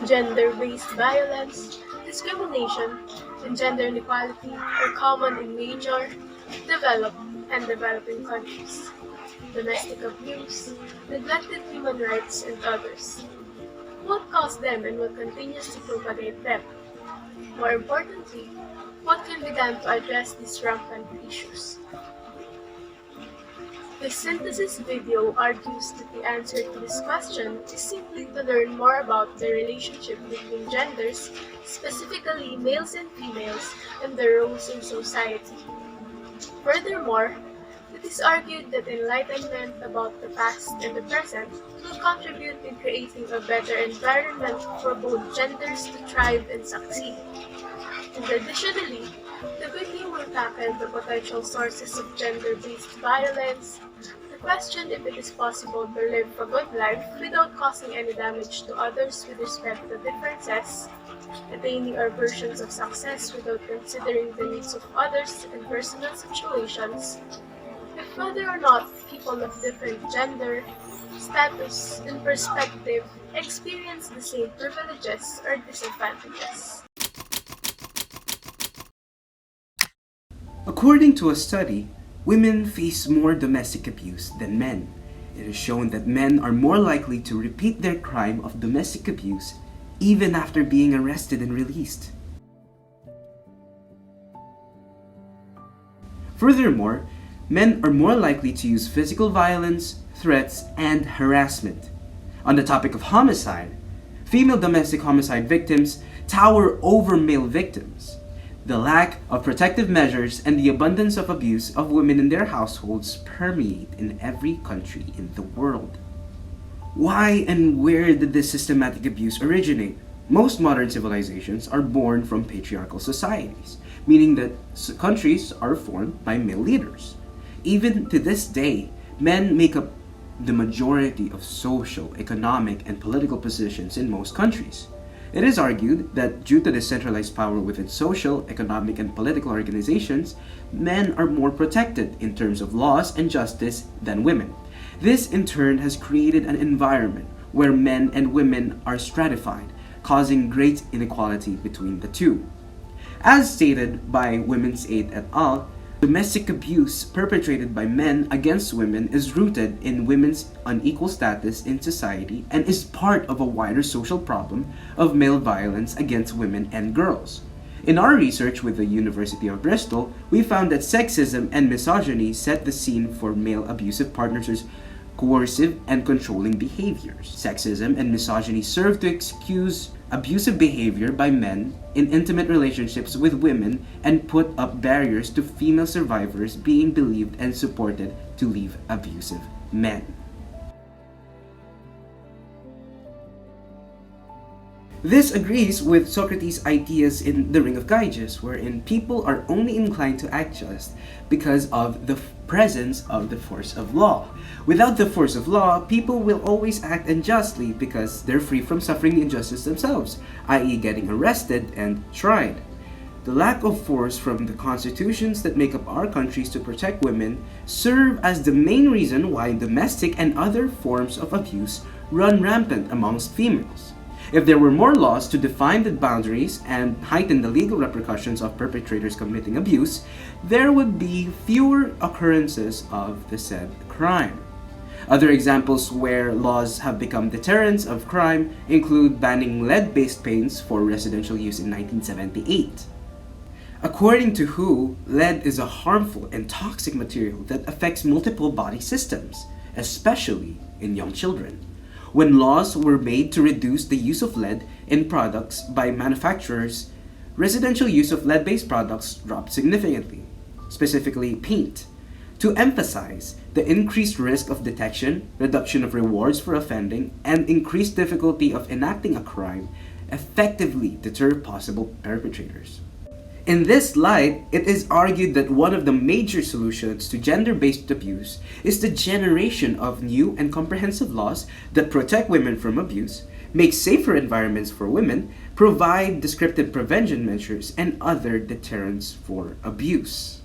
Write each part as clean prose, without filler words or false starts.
Gender-based violence, discrimination, and gender inequality are common in major, developed, and developing countries. Domestic abuse, neglected human rights, and others. What caused them and what continues to propagate them? More importantly, what can be done to address these rampant issues? This synthesis video argues that the answer to this question is simply to learn more about the relationship between genders, specifically males and females, and their roles in society. Furthermore, it is argued that enlightenment about the past and the present will contribute in creating a better environment for both genders to thrive and succeed. And additionally, the video will tackle the potential sources of gender-based violence, the question if it is possible to live a good life without causing any damage to others with respect to differences, attaining our versions of success without considering the needs of others and personal situations, if whether or not people of different gender, status, and perspective experience the same privileges or disadvantages. According to a study, women face more domestic abuse than men. It is shown that men are more likely to repeat their crime of domestic abuse even after being arrested and released. Furthermore, men are more likely to use physical violence, threats, and harassment. On the topic of homicide, female domestic homicide victims tower over male victims. The lack of protective measures and the abundance of abuse of women in their households permeate in every country in the world. Why and where did this systematic abuse originate? Most modern civilizations are born from patriarchal societies, meaning that countries are formed by male leaders. Even to this day, men make up the majority of social, economic, and political positions in most countries. It is argued that due to the centralized power within social, economic, and political organizations, men are more protected in terms of laws and justice than women. This in turn has created an environment where men and women are stratified, causing great inequality between the two. As stated by Women's Aid et al., domestic abuse perpetrated by men against women is rooted in women's unequal status in society and is part of a wider social problem of male violence against women and girls. In our research with the University of Bristol, we found that sexism and misogyny set the scene for male abusive partners' coercive and controlling behaviors. Sexism and misogyny serve to excuse abusive behavior by men in intimate relationships with women and put up barriers to female survivors being believed and supported to leave abusive men. This agrees with Socrates' ideas in The Ring of Gyges, wherein people are only inclined to act just because of the presence of the force of law. Without the force of law, people will always act unjustly because they're free from suffering injustice themselves, i.e. getting arrested and tried. The lack of force from the constitutions that make up our countries to protect women serve as the main reason why domestic and other forms of abuse run rampant amongst females. If there were more laws to define the boundaries and heighten the legal repercussions of perpetrators committing abuse, there would be fewer occurrences of the said crime. Other examples where laws have become deterrents of crime include banning lead-based paints for residential use in 1978. According to WHO, lead is a harmful and toxic material that affects multiple body systems, especially in young children. When laws were made to reduce the use of lead in products by manufacturers, residential use of lead-based products dropped significantly, specifically paint, to emphasize the increased risk of detection, reduction of rewards for offending, and increased difficulty of enacting a crime effectively deter possible perpetrators. In this light, it is argued that one of the major solutions to gender-based abuse is the generation of new and comprehensive laws that protect women from abuse, make safer environments for women, provide descriptive prevention measures, and other deterrents for abuse.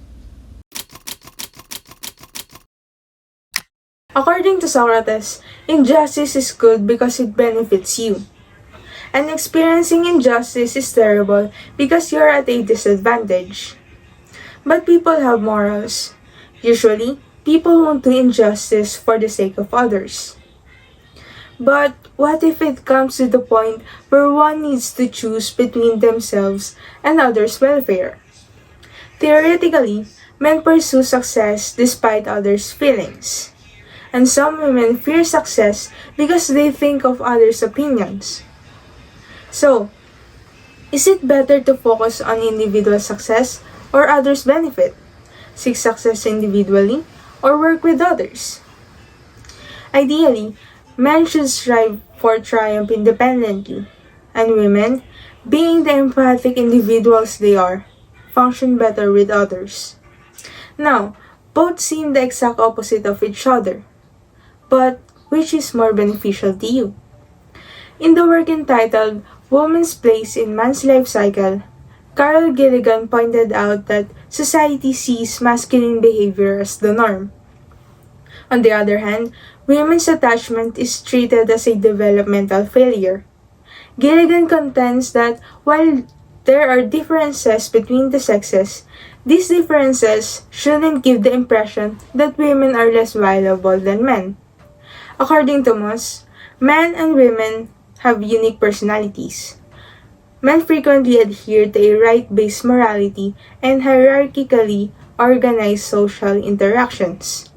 According to Socrates, injustice is good because it benefits you. and experiencing injustice is terrible because you're at a disadvantage. But people have morals. Usually, people won't do injustice for the sake of others. But what if it comes to the point where one needs to choose between themselves and others' welfare? Theoretically, men pursue success despite others' feelings. And some women fear success because they think of others' opinions. So, is it better to focus on individual success or others' benefit? Seek success individually or work with others? Ideally, men should strive for triumph independently, and women, being the empathic individuals they are, function better with others. Now, both seem the exact opposite of each other. But which is more beneficial to you? In the work entitled Woman's Place in Man's Life Cycle, Carol Gilligan pointed out that society sees masculine behavior as the norm. On the other hand, women's attachment is treated as a developmental failure. Gilligan contends that while there are differences between the sexes, these differences shouldn't give the impression that women are less valuable than men. According to Moss, men and women have unique personalities. Men frequently adhere to a right-based morality and hierarchically organized social interactions.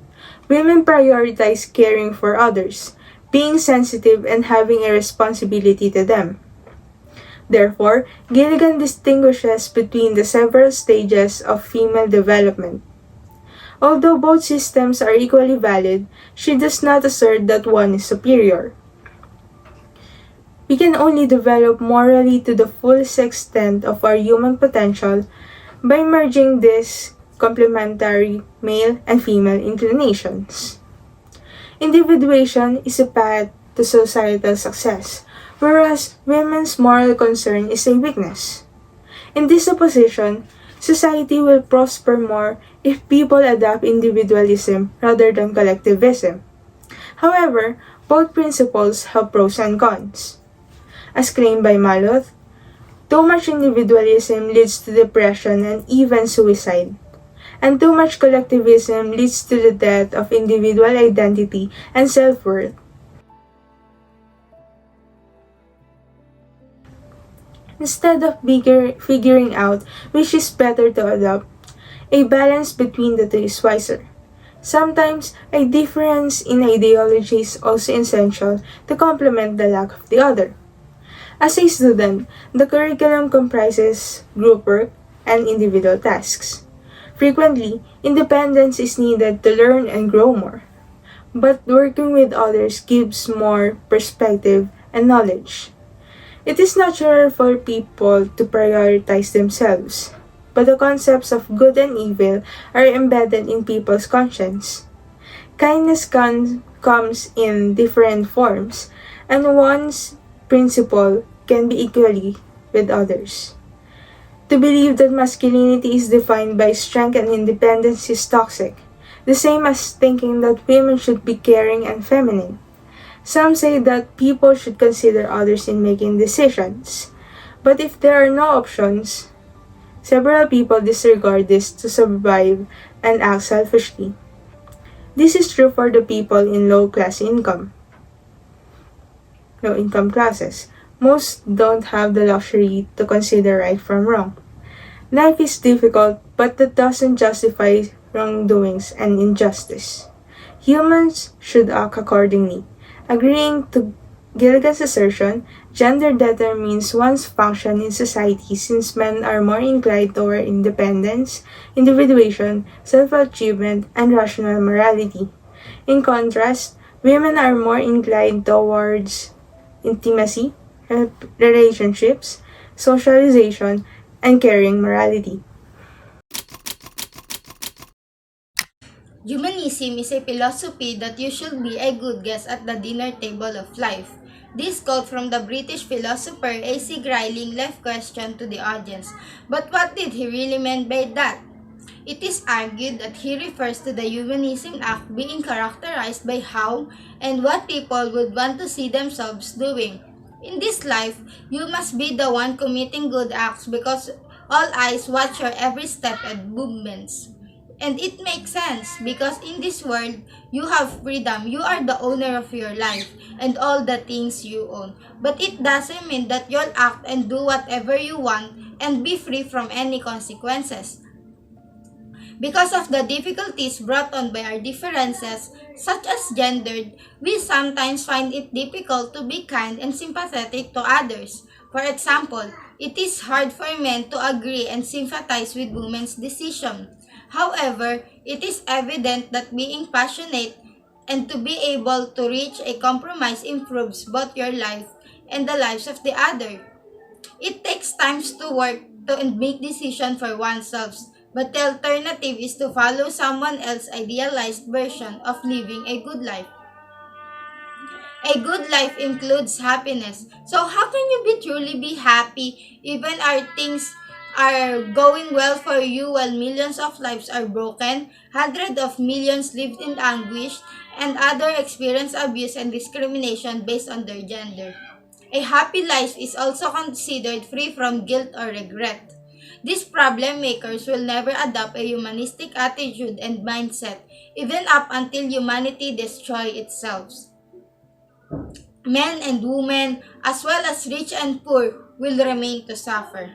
Women prioritize caring for others, being sensitive and having a responsibility to them. Therefore, Gilligan distinguishes between the several stages of female development. Although both systems are equally valid, she does not assert that one is superior. We can only develop morally to the fullest extent of our human potential by merging these complementary male and female inclinations. Individuation is a path to societal success, whereas women's moral concern is a weakness. In this opposition, society will prosper more if people adopt individualism rather than collectivism. However, both principles have pros and cons. As claimed by Maluth, too much individualism leads to depression and even suicide, and too much collectivism leads to the death of individual identity and self-worth. Instead of figuring out which is better to adopt, a balance between the two is wiser. Sometimes, a difference in ideology is also essential to complement the lack of the other. As a student, the curriculum comprises group work and individual tasks. Frequently, independence is needed to learn and grow more, but working with others gives more perspective and knowledge. It is natural for people to prioritize themselves, but the concepts of good and evil are embedded in people's conscience. Kindness comes in different forms, and one's principle can be equally with others. To believe that masculinity is defined by strength and independence is toxic, the same as thinking that women should be caring and feminine. Some say that people should consider others in making decisions, but if there are no options, several people disregard this to survive and act selfishly. This is true for the people in low income classes. Most don't have the luxury to consider right from wrong. Life is difficult, but that doesn't justify wrongdoings and injustice. Humans should act accordingly. Agreeing to Gilligan's assertion, gender determines one's function in society since men are more inclined toward independence, individuation, self-achievement, and rational morality. In contrast, women are more inclined towards intimacy, relationships, socialization, and caring morality. Humanism is a philosophy that you should be a good guest at the dinner table of life. This quote from the British philosopher A.C. Grayling left question to the audience. But what did he really mean by that? It is argued that he refers to the Humanism Act being characterized by how and what people would want to see themselves doing. In this life, you must be the one committing good acts because all eyes watch your every step and movements. And it makes sense because in this world, you have freedom. You are the owner of your life and all the things you own. But it doesn't mean that you'll act and do whatever you want and be free from any consequences. Because of the difficulties brought on by our differences, such as gender, we sometimes find it difficult to be kind and sympathetic to others. For example, it is hard for men to agree and sympathize with women's decision. However, it is evident that being passionate and to be able to reach a compromise improves both your life and the lives of the other. It takes time to work to make decisions for oneself, but the alternative is to follow someone else's idealized version of living a good life. A good life includes happiness. So how can you truly be happy even our things are going well for you while millions of lives are broken, hundreds of millions lived in anguish, and others experience abuse and discrimination based on their gender? A happy life is also considered free from guilt or regret. These problem makers will never adopt a humanistic attitude and mindset, even up until humanity destroys itself. Men and women, as well as rich and poor, will remain to suffer.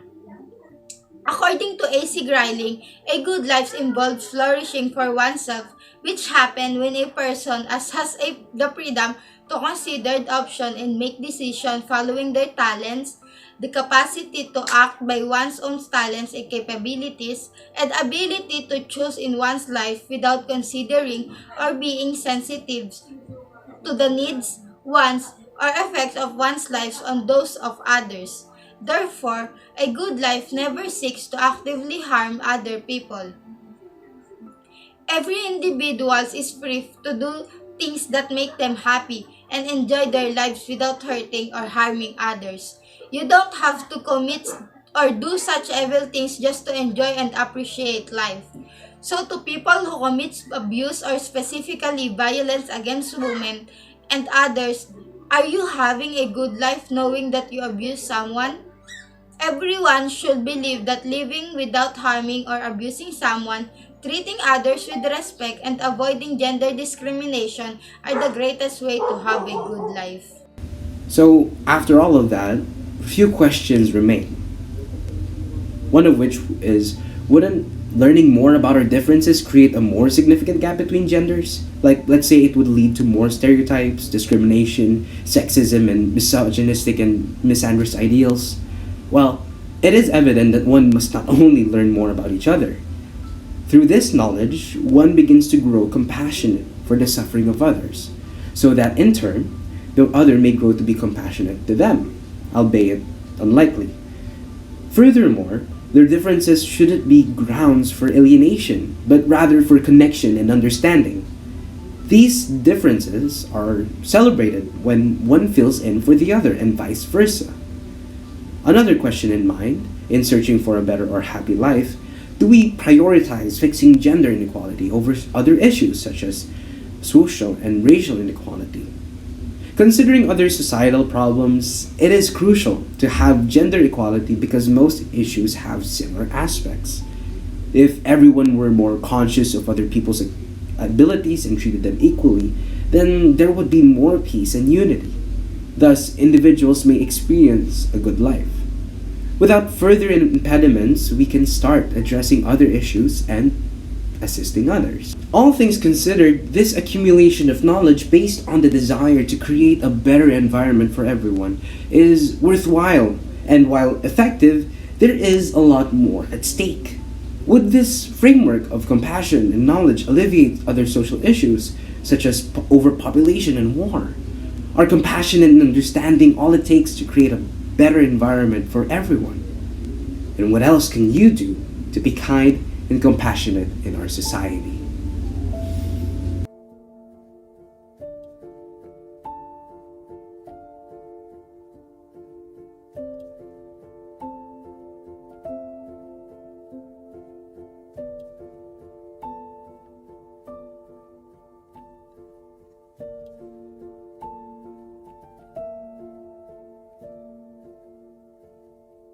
According to A.C. Grayling, a good life involves flourishing for oneself, which happens when a person has the freedom to consider the option and make decisions following their talents, the capacity to act by one's own talents and capabilities, and ability to choose in one's life without considering or being sensitive to the needs, wants, or effects of one's life on those of others. Therefore, a good life never seeks to actively harm other people. Every individual is free to do things that make them happy and enjoy their lives without hurting or harming others. You don't have to commit or do such evil things just to enjoy and appreciate life. So to people who commit abuse or specifically violence against women and others, are you having a good life knowing that you abuse someone? Everyone should believe that living without harming or abusing someone, treating others with respect, and avoiding gender discrimination are the greatest way to have a good life. So, after all of that, a few questions remain. One of which is, wouldn't learning more about our differences create a more significant gap between genders? Like, let's say it would lead to more stereotypes, discrimination, sexism, and misogynistic and misandrous ideals. Well, it is evident that one must not only learn more about each other. Through this knowledge, one begins to grow compassionate for the suffering of others, so that in turn, the other may grow to be compassionate to them, albeit unlikely. Furthermore, their differences shouldn't be grounds for alienation, but rather for connection and understanding. These differences are celebrated when one fills in for the other and vice versa. Another question in mind, in searching for a better or happy life, do we prioritize fixing gender inequality over other issues such as social and racial inequality? Considering other societal problems, it is crucial to have gender equality because most issues have similar aspects. If everyone were more conscious of other people's abilities and treated them equally, then there would be more peace and unity. Thus, individuals may experience a good life. Without further impediments, we can start addressing other issues and assisting others. All things considered, this accumulation of knowledge based on the desire to create a better environment for everyone is worthwhile, and while effective, there is a lot more at stake. Would this framework of compassion and knowledge alleviate other social issues, such as overpopulation and war? Are compassion and understanding all it takes to create a better environment for everyone? And what else can you do to be kind and compassionate in our society?